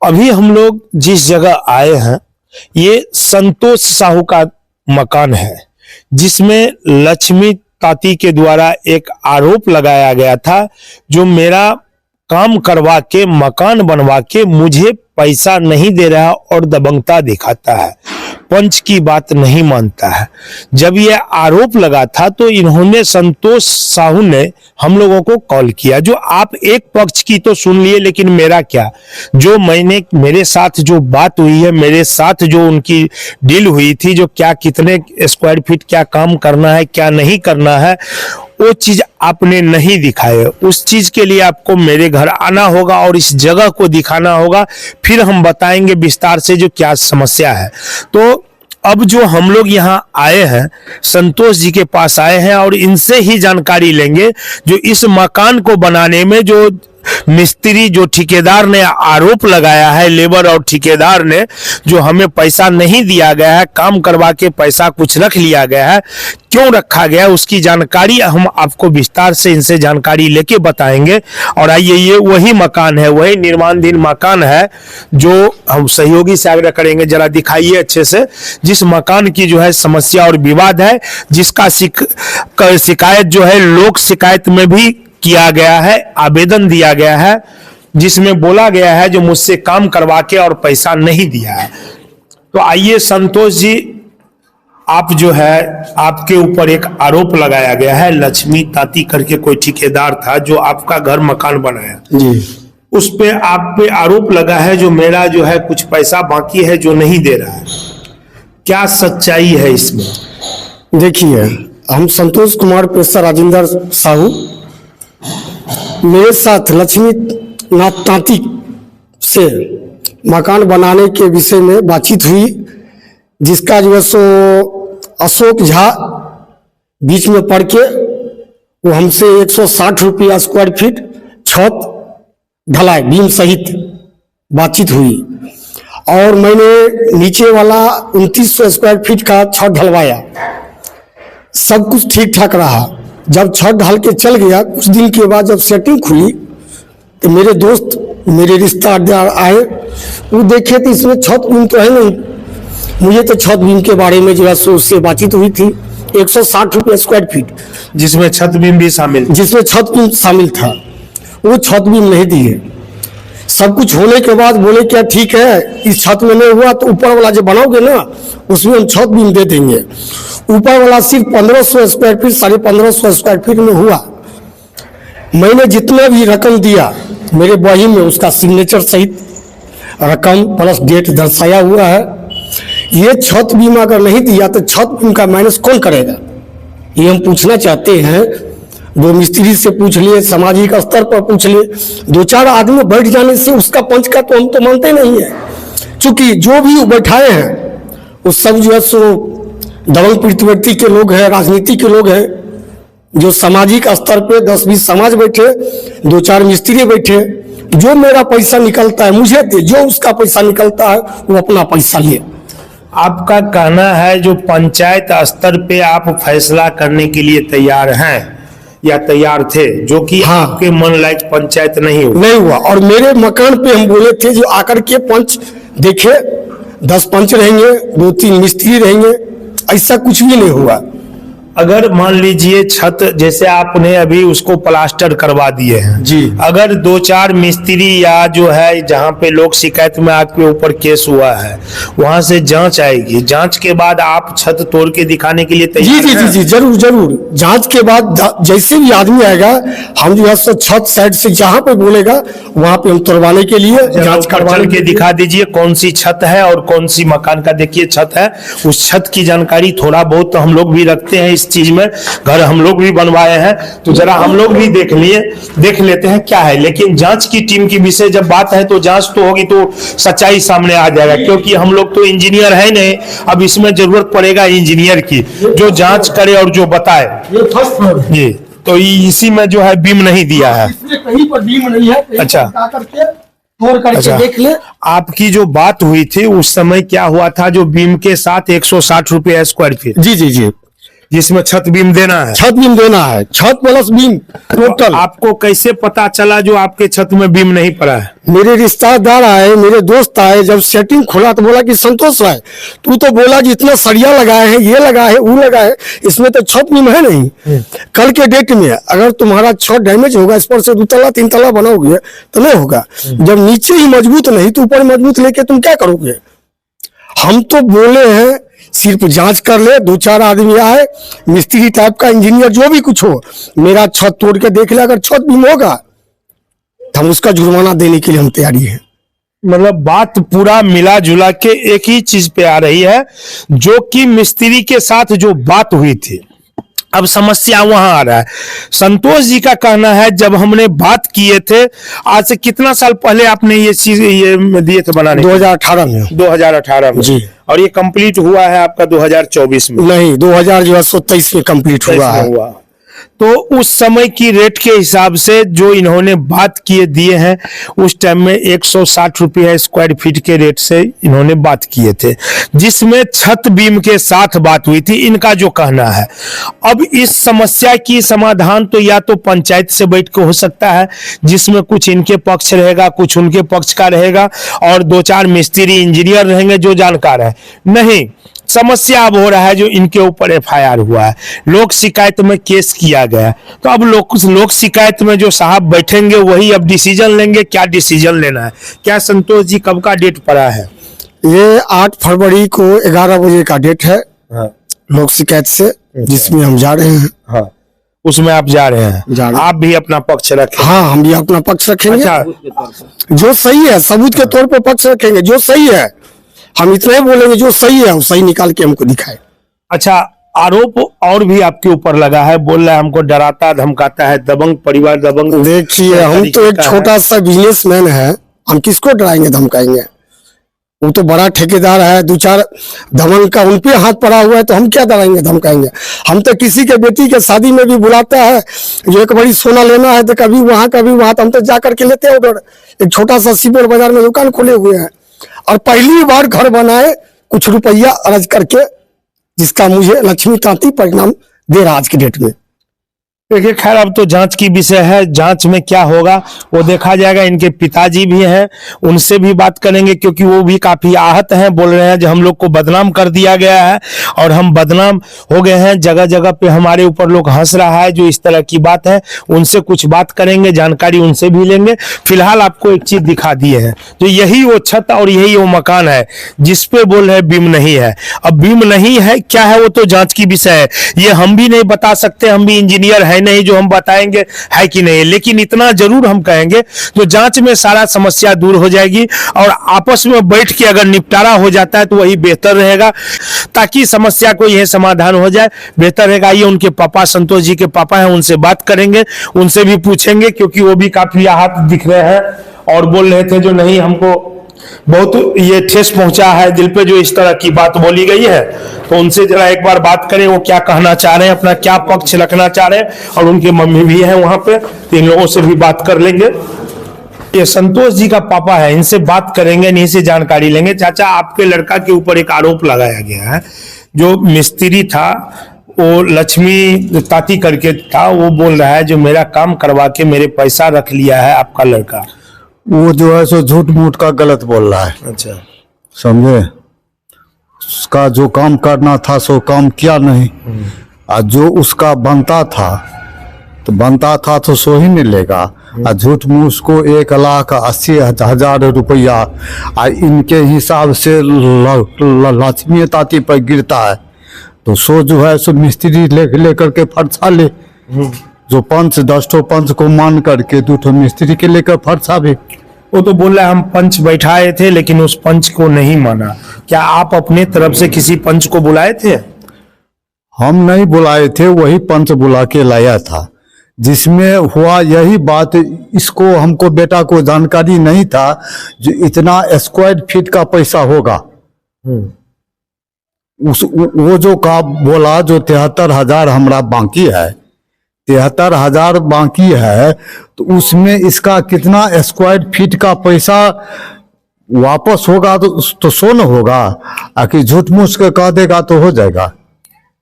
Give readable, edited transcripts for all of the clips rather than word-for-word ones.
अभी हम लोग जिस जगह आए हैं ये संतोष साहू का मकान है, जिसमें लक्ष्मी ताती के द्वारा एक आरोप लगाया गया था, जो मेरा काम करवा के मकान बनवा के मुझे पैसा नहीं दे रहा और दबंगता दिखाता है, पंच की बात नहीं मानता है। जब यह आरोप लगा था तो इन्होंने, संतोष साहू ने हम लोगों को कॉल किया। जो आप एक पक्ष की तो सुन लिए, लेकिन मेरा क्या, जो मेरे साथ जो बात हुई है, मेरे साथ जो उनकी डील हुई थी, जो क्या कितने स्क्वायर फीट क्या काम करना है क्या नहीं करना है, वो चीज आपने नहीं दिखाए। उस चीज के लिए आपको मेरे घर आना होगा और इस जगह को दिखाना होगा, फिर हम बताएंगे विस्तार से जो क्या समस्या है। तो अब जो हम लोग यहाँ आए हैं, संतोष जी के पास आए हैं और इनसे ही जानकारी लेंगे, जो इस मकान को बनाने में जो मिस्त्री, जो ठेकेदार ने आरोप लगाया है, लेबर और ठेकेदार ने, जो हमें पैसा नहीं दिया गया है, काम करवा के पैसा कुछ रख लिया गया है, क्यों रखा गया है, उसकी जानकारी हम आपको विस्तार से इनसे जानकारी लेके बताएंगे। और आइए, ये वही मकान है, वही निर्माणाधीन मकान है जो हम सहयोगी से आग्रह करेंगे, जरा दिखाइए अच्छे से, जिस मकान की जो है समस्या और विवाद है, जिसका शिकायत जो है लोक शिकायत में भी किया गया है, आवेदन दिया गया है, जिसमें बोला गया है जो मुझसे काम करवा के और पैसा नहीं दिया है। तो आइए संतोष जी, आप जो है, आपके ऊपर एक आरोप लगाया गया है, लक्ष्मी ताती करके कोई ठेकेदार था जो आपका घर मकान बनाया जी, उस पे आप पे आरोप लगा है जो मेरा जो है कुछ पैसा बाकी है जो नहीं दे रहा है। क्या सच्चाई है इसमें? देखिए, हम संतोष कुमार पेशा राजेंद्र साहू, मेरे साथ लक्ष्मी नाथ तांती से मकान बनाने के विषय में बातचीत हुई, जिसका जो है सो अशोक झा बीच में पड़ के वो हमसे 160 रुपया स्क्वायर फीट छत ढलाई बीम सहित बातचीत हुई, और मैंने नीचे वाला 2900 स्क्वायर फीट का छत ढलवाया। सब कुछ ठीक ठाक रहा। जब छत ढाल के चल गया, कुछ दिन के बाद जब सेटिंग खुली तो मेरे दोस्त, मेरे रिश्तेदार आए, वो देखे तो इसमें छत बीम तो है नहीं। मुझे तो छत बीम के बारे में जो है सो उससे बातचीत हुई थी, 160 रुपये स्क्वायर फीट, जिसमें छत बीम भी शामिल, जिसमें छत बीम शामिल था। वो छत बीम नहीं दिए। सब कुछ होने के बाद बोले क्या ठीक है, इस छत में नहीं हुआ तो ऊपर वाला जो बनाओगे ना उसमें हम छत बीम दे देंगे। ऊपर वाला सिर्फ 1500 स्क्वायर फीट, 1550 स्क्वायर फीट में हुआ। मैंने जितना भी रकम दिया, मेरे बही में उसका सिग्नेचर सहित रकम प्लस डेट दर्शाया हुआ है। ये छत बीम अगर नहीं दिया तो छत बीम का माइनस कौन करेगा, ये हम पूछना चाहते हैं। दो मिस्त्री से पूछ लिए, सामाजिक स्तर पर पूछ लिए, 2-4 आदमी बैठ जाने से उसका पंच का तो हम तो मानते नहीं है। क्योंकि जो भी बैठाए हैं वो सब जो है सो दबंग पीड़ित व्यक्ति के लोग हैं, राजनीति के लोग हैं। जो सामाजिक स्तर पे 10-20 समाज बैठे, 2-4 मिस्त्री बैठे, जो मेरा पैसा निकलता है मुझे दे, जो उसका पैसा निकलता है वो अपना पैसा ले। आपका कहना है जो पंचायत स्तर पे आप फैसला करने के लिए तैयार हैं या तैयार थे, जो कि हाँ, आपके मन लायक पंचायत नहीं हुआ। और मेरे मकान पे हम बोले थे जो आकर के पंच देखे, 10 पंच रहेंगे, 2-3 मिस्त्री रहेंगे, ऐसा कुछ भी नहीं हुआ। अगर मान लीजिए छत जैसे आपने अभी उसको प्लास्टर करवा दिए हैं जी, अगर 2-4 मिस्त्री या जो है जहाँ पे लोग शिकायत में आपके ऊपर केस हुआ है वहां से जांच आएगी, जांच के बाद आप छत तोड़ के दिखाने के लिए तैयार जी, जी, जी, जरूर जरूर। जांच के बाद जैसे भी आदमी आएगा, हम जो है सो छत साइड से जहाँ पे बोलेगा वहां पे हम तोड़वाने के लिए जांच करवाने के दिखा दीजिए कौन सी छत है और कौन सी मकान का देखिए छत है। उस छत की जानकारी थोड़ा बहुत तो हम लोग भी रखते हैं, इस चीज में घर हम लोग भी बनवाए हैं, तो जरा हम लोग भी देख लेते हैं क्या है। लेकिन जांच की टीम की विषय जब बात है तो जांच तो होगी तो सच्चाई सामने आ जाएगा, क्योंकि हम लोग तो इंजीनियर है नहीं। अब इसमें जरूरत पड़ेगा इंजीनियर की, जो जांच करे और जो बताए। ये फर्स्ट फ्लोर है जी, तो इसी में जो है बीम नहीं दिया है, कहीं पर बीम नहीं है। अच्छा, तोड़ करके देख ले। आपकी जो बात हुई थी उस समय क्या हुआ था, जो बीम के साथ 160 रुपये स्क्वायर फीट? जी जी जी, जिसमें छत बीम देना है। छत बीम देना है, छत प्लस बीम टोटल। आपको कैसे पता चला जो आपके छत में बीम नहीं पड़ा है? मेरे रिश्तेदार आए, मेरे दोस्त आए, जब सेटिंग खुला तो बोला कि संतोष भाई तू तो बोला कि इतना सरिया लगाए हैं, ये लगा है, वो लगा है, इसमें तो छत बीम है नहीं। कल के डेट में अगर तुम्हारा छत डैमेज होगा, इस पर से 2 तला 3 तला बनाओगे तो नहीं होगा। जब नीचे ही मजबूत नहीं तो ऊपर मजबूत लेके तुम क्या करोगे? हम तो बोले हैं सिर्फ जांच कर ले, 2-4 आदमी आए, मिस्त्री टाइप का, इंजीनियर, जो भी कुछ हो, मेरा छत तोड़ के देख ले, अगर छत बीम होगा तो हम उसका जुर्माना देने के लिए हम तैयारी है। मतलब बात पूरा मिला जुला के एक ही चीज पे आ रही है, जो कि मिस्त्री के साथ जो बात हुई थी, अब समस्या वहां आ रहा है। संतोष जी का कहना है जब हमने बात किए थे, आज से कितना साल पहले आपने ये चीज ये दिए थे बनाने? 2018 में। 2018 में जी। और ये कंप्लीट हुआ है आपका 2024 में? नहीं, 2023 में कंप्लीट हुआ है। तो उस समय की रेट के हिसाब से जो इन्होंने बात किए दिए हैं, उस टाइम में 160 रुपये स्क्वायर फीट के रेट से इन्होंने बात किए थे, जिसमें छत बीम के साथ बात हुई थी, इनका जो कहना है। अब इस समस्या की समाधान तो या तो पंचायत से बैठ के हो सकता है, जिसमें कुछ इनके पक्ष रहेगा, कुछ उनके पक्ष का रहेगा, और 2-4 मिस्त्री इंजीनियर रहेंगे जो जानकार है। नहीं, समस्या अब हो रहा है जो इनके ऊपर FIR हुआ है, लोक शिकायत में केस किया गया। तो अब लोक शिकायत में जो साहब बैठेंगे वही अब डिसीजन लेंगे, क्या डिसीजन लेना है। क्या संतोष जी कब का डेट पड़ा है? ये 8 फरवरी को 11 बजे का डेट है। हाँ। लोक शिकायत से, जिसमें हम जा रहे हैं। हाँ, उसमें आप जा रहे हैं, आप भी अपना पक्ष रखें। हाँ, हम भी अपना पक्ष रखेंगे। अच्छा, जो सही है सबूत के तौर पर पक्ष रखेंगे, जो सही है हम इतना ही बोलेंगे, जो सही है वो सही निकाल के हमको दिखाए। अच्छा, आरोप और भी आपके ऊपर लगा है, बोल रहा है हमको डराता धमकाता है, दबंग परिवार, दबंग। देखिए, हम तो एक छोटा सा बिजनेसमैन है, हम किसको डराएंगे धमकाएंगे? वो तो बड़ा ठेकेदार है, 2-4 दबंग का उन पे हाथ पड़ा हुआ है, तो हम क्या डराएंगे धमकाएंगे? हम तो किसी के बेटी के शादी में भी बुलाता है, जो एक बड़ी सोना लेना है तो कभी वहां कभी वहां, तो हम तो जा करके लेते हैं उधर। एक छोटा सा सिपोर बाजार में दुकान खोले हुए हैं, और पहली बार घर बनाए कुछ रुपया अर्ज करके, जिसका मुझे लक्ष्मी तांती परिणाम दे रहा आज की डेट में। देखिए, खैर अब तो जांच की विषय है, जांच में क्या होगा वो देखा जाएगा। इनके पिताजी भी हैं, उनसे भी बात करेंगे, क्योंकि वो भी काफी आहत हैं, बोल रहे हैं जो हम लोग को बदनाम कर दिया गया है और हम बदनाम हो गए हैं, जगह जगह पे हमारे ऊपर लोग हंस रहा है, जो इस तरह की बात है। उनसे कुछ बात करेंगे, जानकारी उनसे भी लेंगे। फिलहाल आपको एक चीज दिखा दिए हैं, तो यही वो छत और यही वो मकान है जिसपे बोल रहे बीम नहीं है। अब बीम नहीं है, क्या है वो तो जांच की विषय है, ये हम भी नहीं बता सकते, हम भी इंजीनियर है नहीं जो हम बताएंगे है कि नहीं। लेकिन इतना जरूर हम कहेंगे, जो जांच में सारा समस्या दूर हो जाएगी और आपस में बैठ के अगर निपटारा हो जाता है तो वही बेहतर रहेगा, ताकि समस्या को यह समाधान हो जाए, बेहतर रहेगा। ये उनके पापा, संतोष जी के पापा हैं, उनसे बात करेंगे, उनसे भी पूछेंगे, क्योंकि वो भी काफी आहत दिख रहे हैं और बोल रहे थे जो नहीं, हमको बहुत ये ठेस पहुंचा है दिल पे जो इस तरह की बात बोली गई है। तो उनसे जरा एक बार बात करें, वो क्या कहना चाह रहे हैं, अपना क्या पक्ष रखना चाह रहे हैं। और उनके मम्मी भी हैं वहां पे, तो इन लोगों से भी बात कर लेंगे। ये संतोष जी का पापा है, इनसे बात करेंगे, इन्हीं से जानकारी लेंगे। चाचा, आपके लड़का के ऊपर एक आरोप लगाया गया है, जो मिस्त्री था वो लक्ष्मी ताती करके था, वो बोल रहा है जो मेरा काम करवा के मेरे पैसा रख लिया है आपका लड़का। वो जो है सो झूठ मूठ का गलत बोल रहा है। अच्छा, समझे? उसका जो काम करना था सो काम किया नहीं, और जो उसका बनता था तो सो ही मिलेगा। और झूठ मूठ उसको 1,80,000 रुपया इनके हिसाब से लक्ष्मी ताती पर गिरता है, तो सो जो है सो मिस्त्री लेकर के फरसा ले, जो पंच 10 पंच को मान करके 2 मिस्त्री के लेकर फरसा भी। वो तो बोल रहा है हम पंच बैठाए थे लेकिन उस पंच को नहीं माना। क्या आप अपने तरफ से किसी पंच को बुलाए थे? हम नहीं बुलाए थे, वही पंच बुला के लाया था, जिसमें हुआ यही बात। इसको हमको बेटा को जानकारी नहीं था जो इतना स्क्वायर फीट का पैसा होगा। वो जो का बोला जो 73,000 हमरा बाकी है, 73,000 बाकी है, तो उसमें इसका कितना स्क्वायर फीट का पैसा वापस होगा तो सो न होगा, आखिर झूठ मूठ के कह देगा तो हो जाएगा।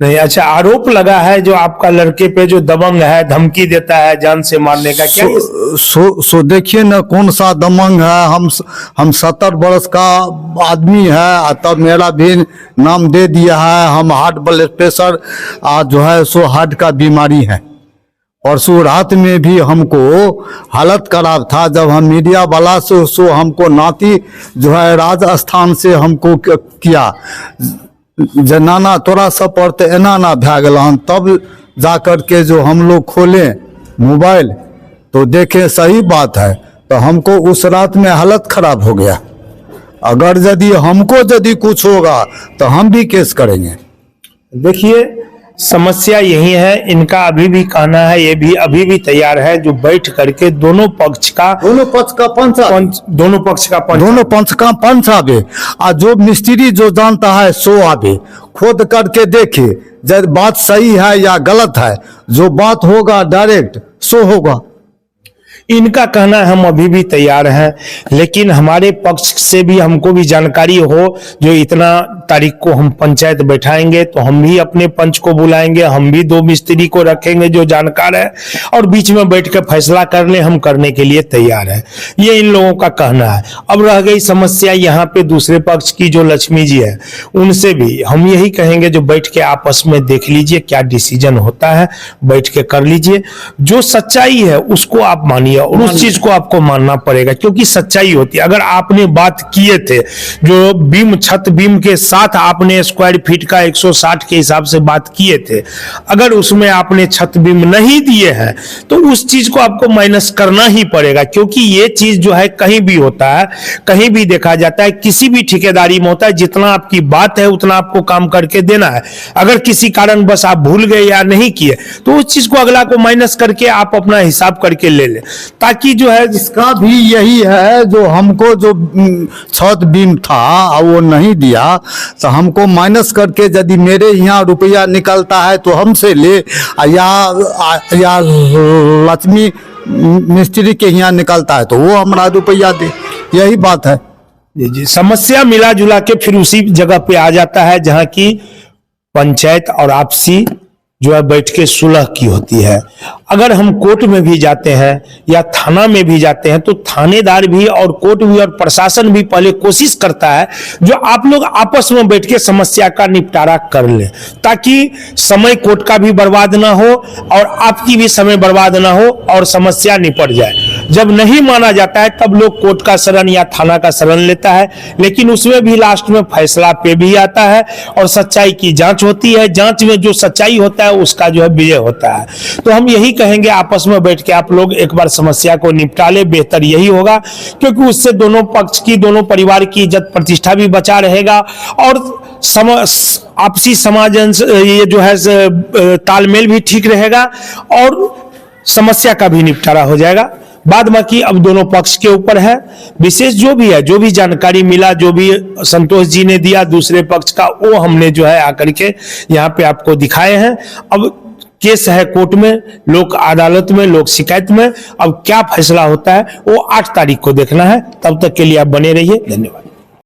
नहीं, अच्छा, आरोप लगा है जो आपका लड़के पे जो दबंग है, धमकी देता है जान से मारने का, क्या सो देखिए ना, कौन सा दबंग है। हम 70 वर्ष का आदमी है, तब मेरा भी नाम दे दिया है। हम हार्ट ब्लड प्रेशर जो है सो हार्ट का बीमारी है। परसों रात में भी हमको हालत खराब था, जब हम मीडिया वाला से सो हमको नाती जो है राजस्थान से हमको किया जे नाना तोरा सब पढ़ते एना ना भै गेल हन, तब जा कर के जो हम लोग खोले मोबाइल तो देखे सही बात है। तो हमको उस रात में हालत खराब हो गया। अगर यदि कुछ होगा तो हम भी केस करेंगे। देखिए, समस्या यही है, इनका अभी भी कहना है, ये भी अभी भी तैयार है जो बैठ करके दोनों पक्ष का पंच आवे, और जो मिस्त्री जो जानता है सो आवे, खोद करके देखे जब बात सही है या गलत है। जो बात होगा डायरेक्ट सो होगा। इनका कहना है हम अभी भी तैयार हैं, लेकिन हमारे पक्ष से भी हमको भी जानकारी हो, जो इतना तारीख को हम पंचायत बैठाएंगे तो हम भी अपने पंच को बुलाएंगे, हम भी 2 मिस्त्री को रखेंगे जो जानकार है, और बीच में बैठ के फैसला कर ले, हम करने के लिए तैयार है। ये इन लोगों का कहना है। अब रह गई समस्या यहाँ पे दूसरे पक्ष की, जो लक्ष्मी जी है, उनसे भी हम यही कहेंगे जो बैठ के आपस में देख लीजिए क्या डिसीजन होता है, बैठ के कर लीजिए। जो सच्चाई है उसको आप मानिए और उस चीज को आपको मानना पड़ेगा, क्योंकि सच्चाई होती है। अगर आपने बात किए थे जो बीम, छत बीम के साथ आपने स्क्वायर फीट का 160 के हिसाब से बात किए थे, अगर उसमें आपने छत बीम नहीं दिए हैं तो उस चीज को आपको माइनस करना ही पड़ेगा, क्योंकि ये चीज जो है कहीं भी होता है, कहीं भी देखा जाता है, किसी भी ठेकेदारी में होता है। जितना आपकी बात है उतना आपको काम करके देना है। अगर किसी कारण बस आप भूल गए या नहीं किए तो उस चीज को अगला को माइनस करके आप अपना हिसाब करके ले लें, ताकि जो है इसका भी यही है। जो हमको जो छत बीम था वो नहीं दिया तो हमको माइनस करके यदि मेरे यहाँ रुपया निकलता है तो हमसे ले, या लक्ष्मी मिस्त्री के यहाँ निकलता है तो वो हमारा रुपया दे। यही बात है जी। समस्या मिला जुला के फिर उसी जगह पे आ जाता है जहां की पंचायत और आपसी जो है बैठ के सुलह की होती है। अगर हम कोर्ट में भी जाते हैं या थाना में भी जाते हैं तो थानेदार भी और कोर्ट भी और प्रशासन भी पहले कोशिश करता है जो आप लोग आपस में बैठ के समस्या का निपटारा कर लें, ताकि समय कोर्ट का भी बर्बाद ना हो और आपकी भी समय बर्बाद ना हो और समस्या निपट जाए। जब नहीं माना जाता है तब लोग कोर्ट का शरण या थाना का शरण लेता है, लेकिन उसमें भी लास्ट में फैसला पे भी आता है और सच्चाई की जांच होती है। जांच में जो सच्चाई होता है उसका जो है विजय होता है। तो हम यही कहेंगे आपस में बैठ के आप लोग एक बार समस्या को निपटा ले, बेहतर यही होगा, क्योंकि उससे दोनों पक्ष की, दोनों परिवार की इज्जत प्रतिष्ठा भी बचा रहेगा और आपसी समाज ये जो है तालमेल भी ठीक रहेगा और समस्या का भी निपटारा हो जाएगा। बाद बाकी अब दोनों पक्ष के ऊपर है। विशेष जो भी है, जो भी जानकारी मिला, जो भी संतोष जी ने दिया दूसरे पक्ष का, वो हमने जो है आकर के यहाँ पे आपको दिखाए हैं। अब केस है कोर्ट में, लोक अदालत में, लोक शिकायत में। अब क्या फैसला होता है वो 8 तारीख को देखना है। तब तक के लिए आप बने रहिए। धन्यवाद।